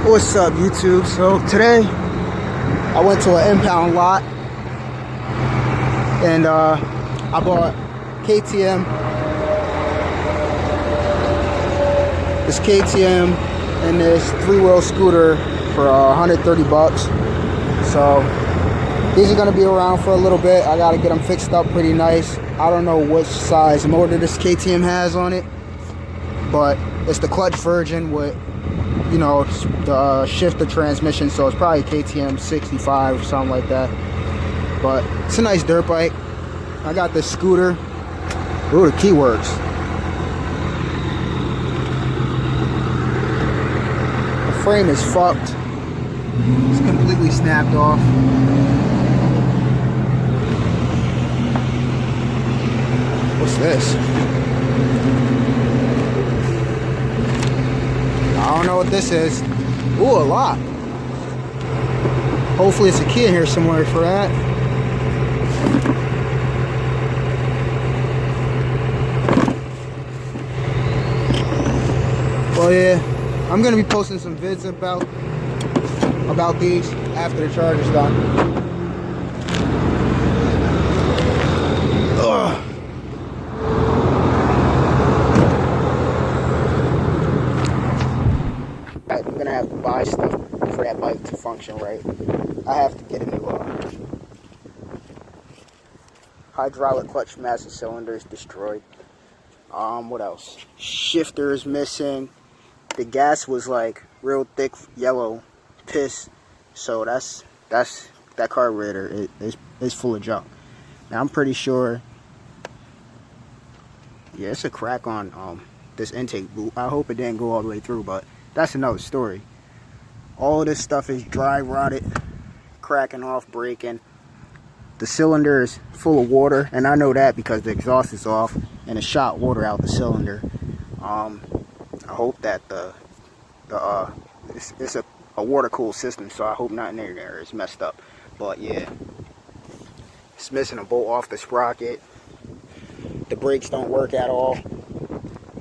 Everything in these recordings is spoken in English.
What's up, YouTube? So today I went to an impound lot and I bought KTM. This KTM and this three-wheel scooter for 130 bucks. So these are gonna be around for a little bit. I gotta get them fixed up pretty nice. I don't know which size motor this KTM has on it, but it's the clutch version with, you know, the shifter transmission, so it's probably KTM 65 or something like that. But it's a nice dirt bike. I got this scooter. Ooh, the key works. The frame is fucked. It's completely snapped off. What's this? I don't know what this is. Ooh, a lock. Hopefully it's a key in here somewhere for that. Well, yeah, I'm gonna be posting some vids about these after the charge is done. Ugh. I'm gonna have to buy stuff for that bike to function right. I have to get a new hydraulic clutch master cylinder is destroyed. What else? Shifter is missing. The gas was like real thick yellow piss, so that carburetor is full of junk. Now I'm pretty sure. Yeah, it's a crack on this intake boot. I hope it didn't go all the way through, but that's another story. All of this stuff is dry rotted, cracking off, breaking. The cylinder is full of water, and I know that because the exhaust is off and it shot water out the cylinder. I hope that it's a water cooled system, so I hope nothing in there is messed up. But yeah, it's missing a bolt off the sprocket. The brakes don't work at all.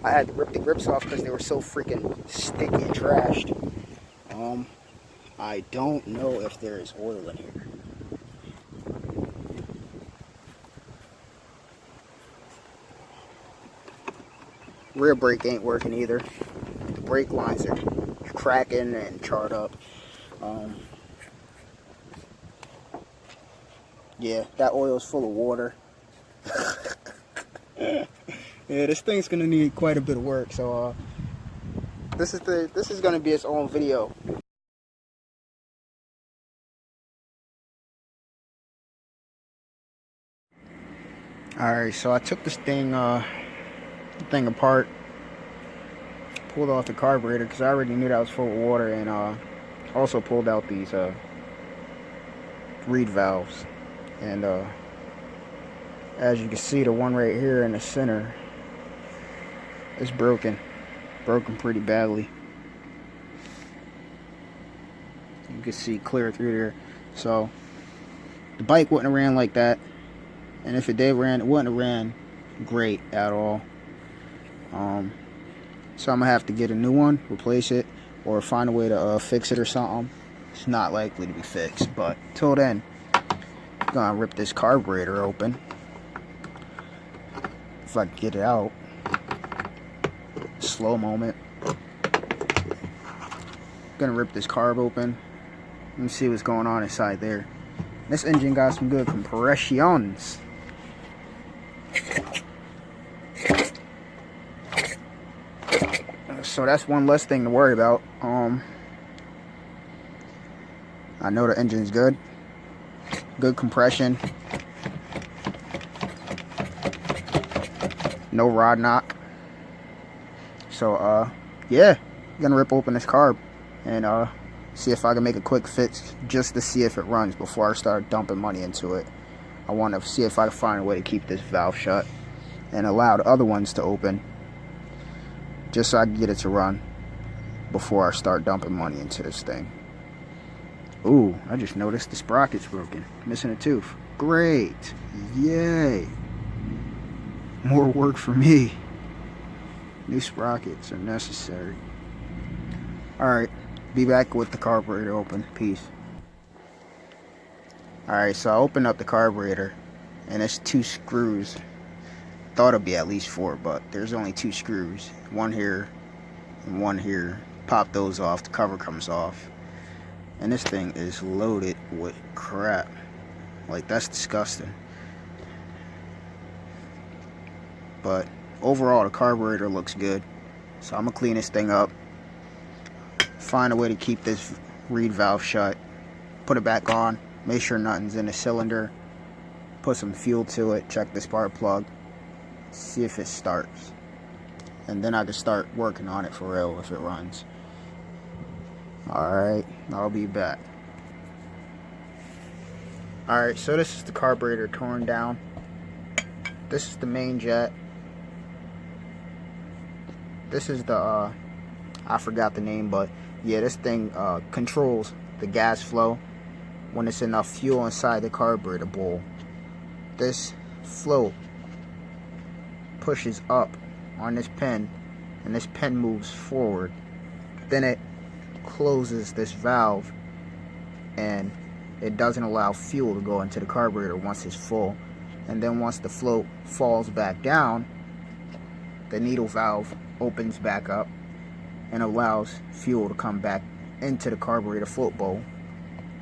I had to rip the grips off because they were so freaking sticky and trashed. I don't know if there is oil in here. Rear brake ain't working either. The brake lines are cracking and charred up. Yeah, that oil is full of water. Yeah, this thing's gonna need quite a bit of work. So this is gonna be its own video. Alright, so I took this thing apart, pulled off the carburetor because I already knew that was full of water, and also pulled out these reed valves. And as you can see, the one right here in the center is broken pretty badly. You can see clear through there. So the bike wouldn't have ran like that, and if it did ran, it wouldn't have ran great at all. So I'm gonna have to get a new one, replace it, or find a way to fix it or something. It's not likely to be fixed, but till then, I'm gonna rip this carburetor open if I can get it out. Slow moment. Gonna rip this carb open. Let me see what's going on inside there. This engine got some good compressions. So that's one less thing to worry about. I know the engine's good. Good compression. No rod knock. So yeah, I'm gonna rip open this carb and see if I can make a quick fix just to see if it runs before I start dumping money into it. I want to see if I can find a way to keep this valve shut and allow the other ones to open, just so I can get it to run before I start dumping money into this thing. Ooh, I just noticed the sprocket's broken. Missing a tooth. Great. Yay. More work for me. New sprockets are necessary. Alright, Be back with the carburetor open. Peace. Alright, so I opened up the carburetor, and it's 2 screws. Thought it'd be at least 4, but there's only 2 screws. One here and one here. Pop those off, the cover comes off. And this thing is loaded with crap. Like, that's disgusting. But overall, the carburetor looks good. So I'm gonna clean this thing up. Find a way to keep this reed valve shut. Put it back on. Make sure nothing's in the cylinder. Put some fuel to it. Check the spark plug. See if it starts. And then I can start working on it for real if it runs. Alright, I'll be back. Alright, so this is the carburetor torn down. This is the main jet. This is the, I forgot the name, but yeah, this thing controls the gas flow when it's enough fuel inside the carburetor bowl. This float pushes up on this pin, and this pin moves forward. Then it closes this valve, and it doesn't allow fuel to go into the carburetor once it's full. And then once the float falls back down, the needle valve opens back up and allows fuel to come back into the carburetor float bowl.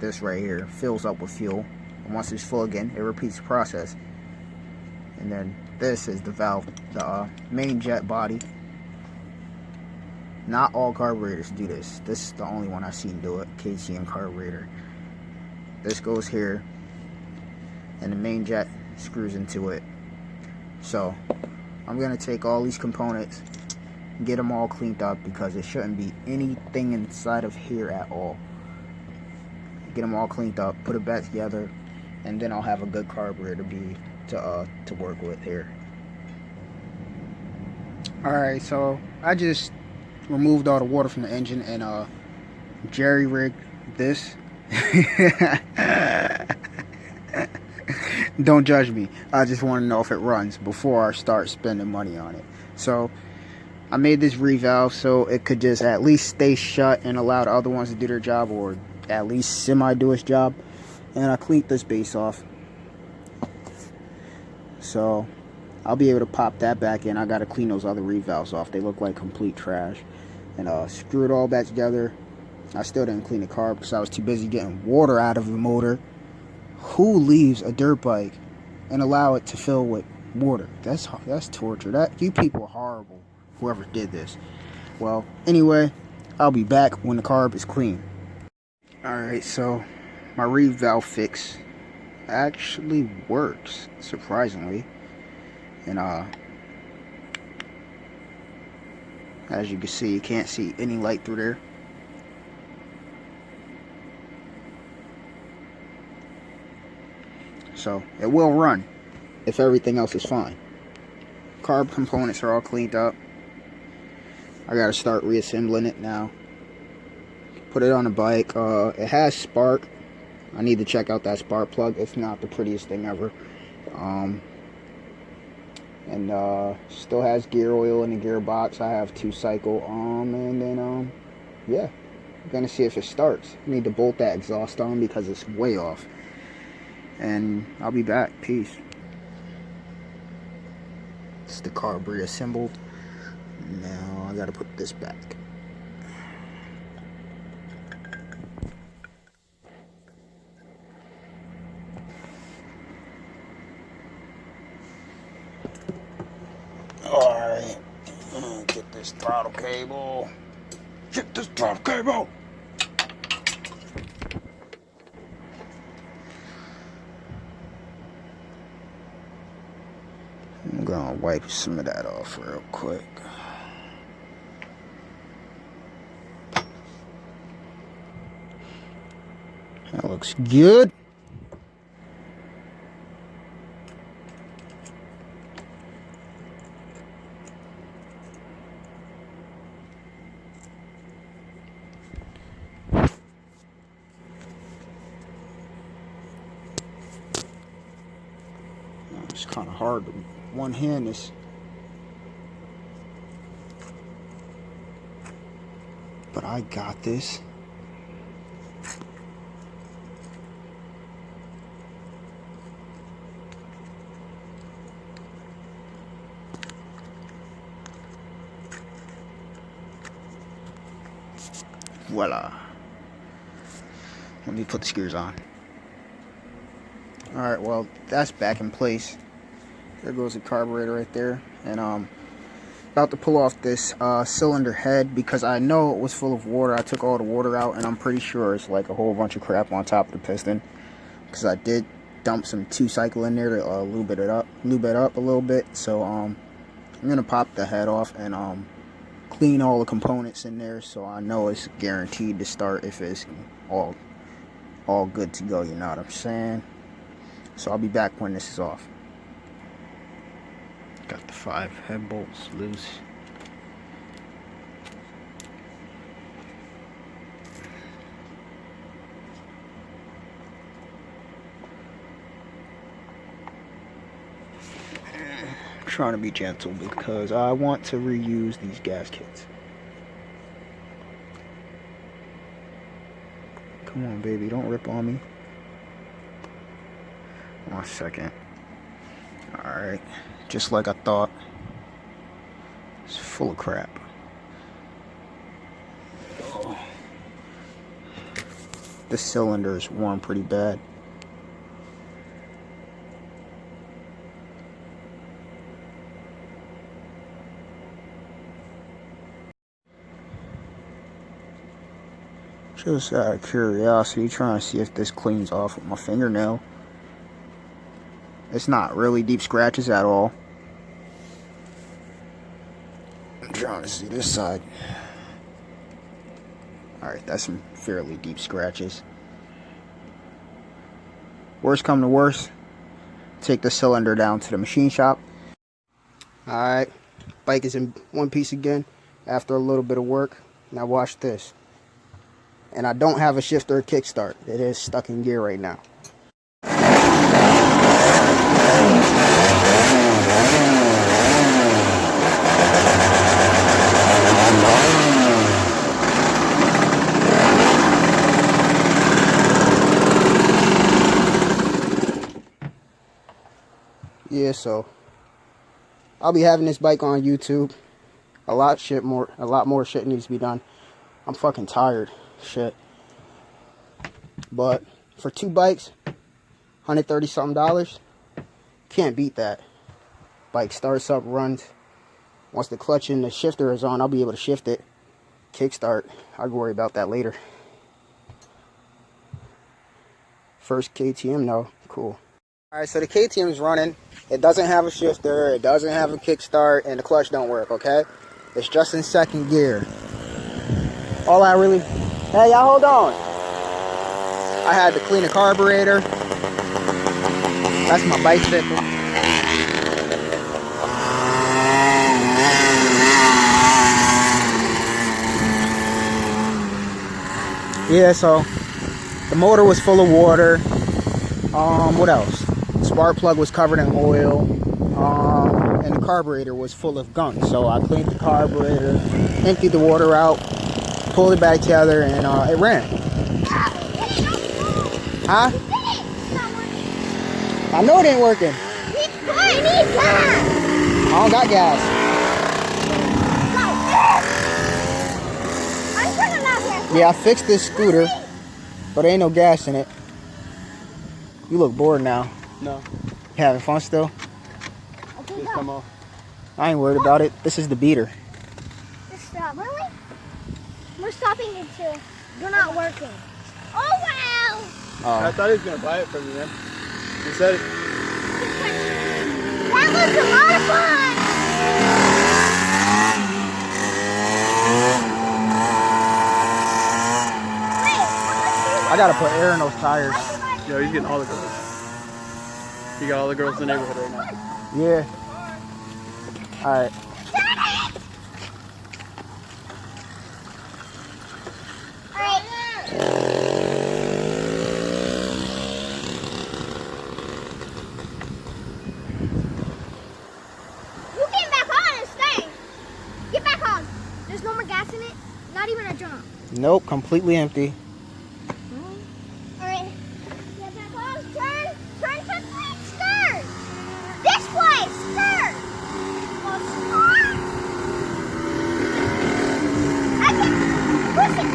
This right here fills up with fuel, and once it's full again, it repeats the process. And then this is the valve, the main jet body. Not all carburetors do this. This is the only one I've seen do it, KTM carburetor. This goes here, and the main jet screws into it. So I'm gonna take all these components, get them all cleaned up, because there shouldn't be anything inside of here at all. Get them all cleaned up, put it back together, and then I'll have a good carburetor to work with here. Alright, so I just removed all the water from the engine and jerry-rigged this. Don't judge me. I just want to know if it runs before I start spending money on it. So I made this revalve so it could just at least stay shut and allow the other ones to do their job, or at least semi-do its job. And I cleaned this base off, so I'll be able to pop that back in. I gotta clean those other revalves off. They look like complete trash. And screw it all back together. I still didn't clean the carb because I was too busy getting water out of the motor. Who leaves a dirt bike and allow it to fill with water? That's torture. You people are horrible, whoever did this. Well, anyway, I'll be back when the carb is clean. Alright, so my reed valve fix actually works, surprisingly. And as you can see, you can't see any light through there. So it will run if everything else is fine. Carb components are all cleaned up. I gotta start reassembling it now. Put it on the bike. It has spark. I need to check out that spark plug. It's not the prettiest thing ever. And still has gear oil in the gearbox. I have 2-cycle. And then yeah, I'm gonna see if it starts. I need to bolt that exhaust on because it's way off. And I'll be back. Peace. It's the carb reassembled. Now I gotta put this back. Alright, get this throttle cable. Get this throttle cable. I'm gonna wipe some of that off real quick. That looks good. It's kind of hard to one hand this, but I got this. Voila. Let me put the screws on. Alright, well, that's back in place. There goes the carburetor right there. And about to pull off this cylinder head because I know it was full of water. I took all the water out, and I'm pretty sure it's like a whole bunch of crap on top of the piston, because I did dump some 2-cycle in there to lube it up a little bit. So I'm gonna pop the head off and clean all the components in there, so I know it's guaranteed to start if it's all good to go, you know what I'm saying? So I'll be back when this is off. Got the 5 head bolts loose. I'm trying to be gentle because I want to reuse these gaskets. Come on, baby, don't rip on me. 1 second. Alright, just like I thought. It's full of crap. Oh. This cylinder is worn pretty bad. Just out of curiosity, trying to see if this cleans off with my fingernail. It's not really deep scratches at all. I'm trying to see this side. Alright, that's some fairly deep scratches. Worst come to worst, take the cylinder down to the machine shop. Alright, bike is in one piece again after a little bit of work. Now watch this. And I don't have a shifter or kickstart. It is stuck in gear right now. Yeah, so I'll be having this bike on YouTube. A lot more shit needs to be done. I'm fucking tired. Shit. But for 2 bikes, $130 something, can't beat that. Bike starts up, runs. Once the clutch and the shifter is on, I'll be able to shift it. Kickstart, I'll worry about that later. First KTM though, cool. Alright, so the KTM is running. It doesn't have a shifter, it doesn't have a kickstart, and the clutch don't work, okay? It's just in second gear. All I really... Hey, y'all hold on. I had to clean the carburetor. That's my bicycle. Yeah, so the motor was full of water. What else? The spark plug was covered in oil. And the carburetor was full of gunk. So I cleaned the carburetor, emptied the water out, pulled it back together, and it ran. Huh? I know it ain't working. I need gas. I don't got gas. Yeah, I fixed this scooter, but there ain't no gas in it. You look bored now. No. You having fun still? Just come off. I ain't worried about it. This is the beater. Just stop. Really? We're stopping it too. You're not working. Oh wow! I thought he was gonna buy it from you, man. He said it. That was a lot of fun! I gotta put air in those tires. Yo, he's getting all the girls. He got all the girls in the neighborhood right now. Yeah. Alright. You get back on and stay. Get back on. There's no more gas in it. Not even a drop. Nope, completely empty.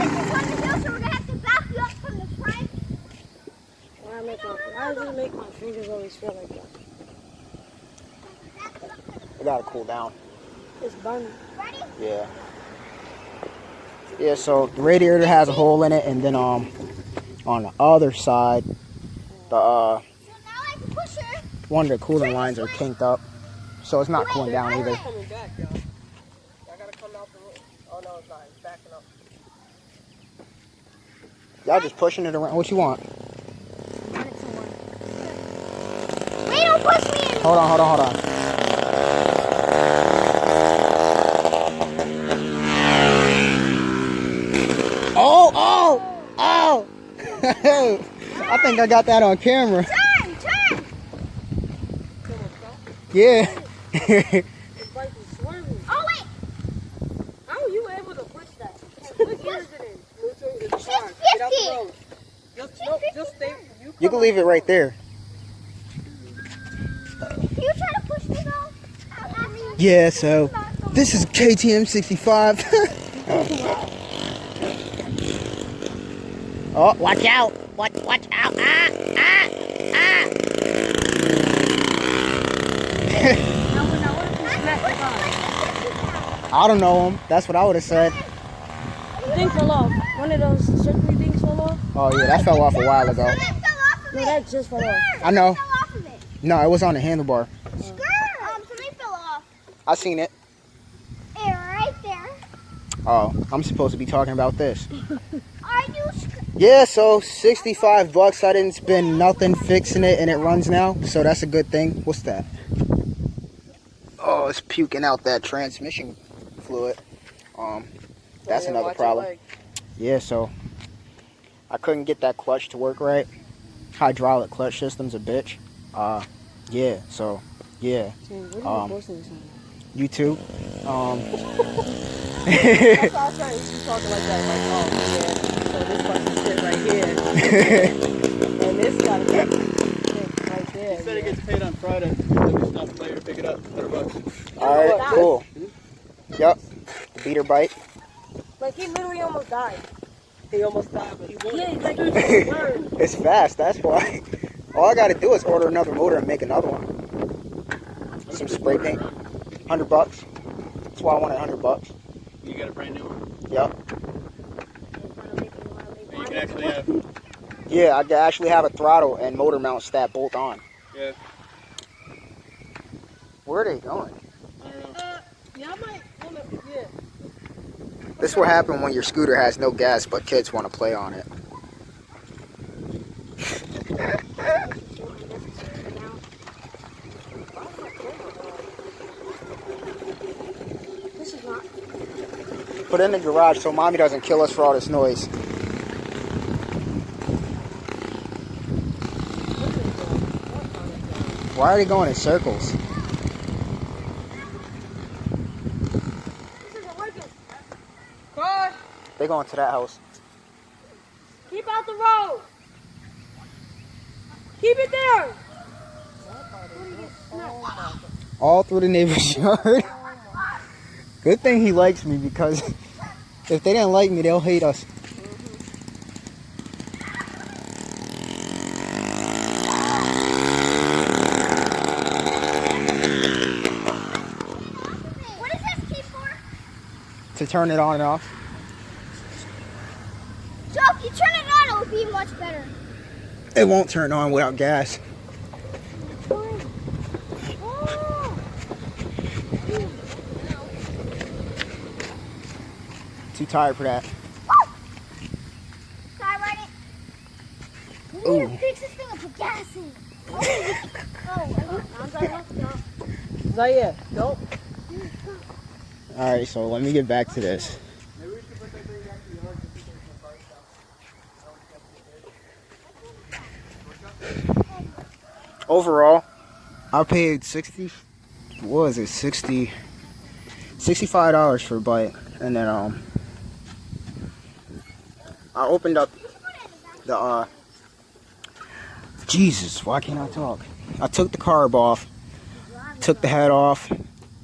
this one to do, so we're gonna have to back you up from the front. Why does it make my fingers always feel like that? It gotta cool down. It's burning. Ready? Yeah. Yeah, so the radiator has a hole in it, and then on the other side, the So now I can push her. one of the cooling lines are kinked up, so it's not cooling down either. Coming back, y'all. Y'all gotta come out the room. Oh no, it's not. It's backing up. Y'all just pushing it around. What you want? Wait, don't push me in. Hold on. Oh! I think I got that on camera. Turn! Yeah. It's like it's swerving. Oh, wait. How are you able to push that? What gear is it in? It's Shift fine. Get out the 50. road. Just stay. You can leave it right there. Can you try to push me though? Yeah, so this is KTM 65. Oh, watch out. Watch out. Ah. I don't know him. That's what I would have said. The thing fell off. One of those circular things fell off. Oh, yeah, that fell off a while ago. So that fell off of No, it. that just fell off. I know. Fell off of it. No, it was on the handlebar. Something fell off. I seen it. Right there. Oh, I'm supposed to be talking about this. Are you Yeah, so 65 bucks. I didn't spend nothing fixing it, and it runs now, so that's a good thing. What's that? Oh, it's puking out that transmission fluid. That's another problem. Yeah, so I couldn't get that clutch to work right. Hydraulic clutch system's a bitch. Yeah, so yeah. YouTube. That's why I was trying to keep talking like that. Like, oh, yeah. So this fucking shit right here. And this gotta be right there. He said he gets paid on Friday. Then we stop later to pick it up. $100. Alright, cool. Yup. Beater bite. Like, he literally almost died. He almost died, but he won. Yeah, like, he just burned. It's fast, that's why. All I gotta do is order another motor and make another one. Some spray paint. $100. That's why I wanted $100. You got a brand new one. Yup. And you can actually have. Yeah, I actually have a throttle and motor mounts that bolt on. Yeah. Where are they going? I don't know. Yeah, I might wanna, yeah. This is what happens when your scooter has no gas, but kids want to play on it. This is not. Put it in the garage so mommy doesn't kill us for all this noise. Why are they going in circles? This isn't working. Car, They're going to that house. keep out the road. Keep it there. All through the neighbor's yard. Good thing he likes me, because if they didn't like me, they'll hate us. What is this key for? To turn it on and off. So if you turn it on, it will be much better. It won't turn on without gas. Oh. Too tired for that. Can I ride it? We need to fix this thing and put gas in. Zaire, nope. Alright, so let me get back to this. Maybe we should put that thing back in the yard just in case my car's down. Overall, I paid $65 for a bike, and then I opened up the Jesus, why can't I talk? I took the carb off, took the head off,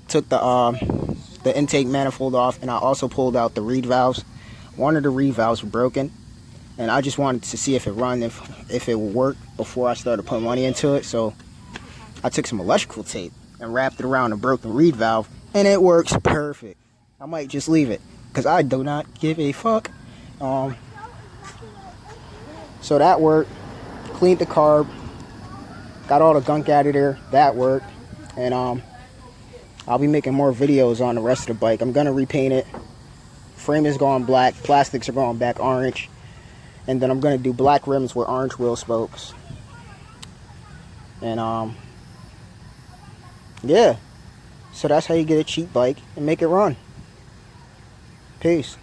took the intake manifold off, and I also pulled out the reed valves. One of the reed valves were broken, and I just wanted to see if it run, if it would work before I started putting money into it. So I took some electrical tape and wrapped it around a broken reed valve, and it works perfect. I might just leave it because I do not give a fuck. So that worked. Cleaned the carb, got all the gunk out of there. That worked. And I'll be making more videos on the rest of the bike. I'm gonna repaint it. Frame is going black, plastics are going back orange, and then I'm gonna do black rims with orange wheel spokes. And yeah, so that's how you get a cheap bike and make it run. Peace.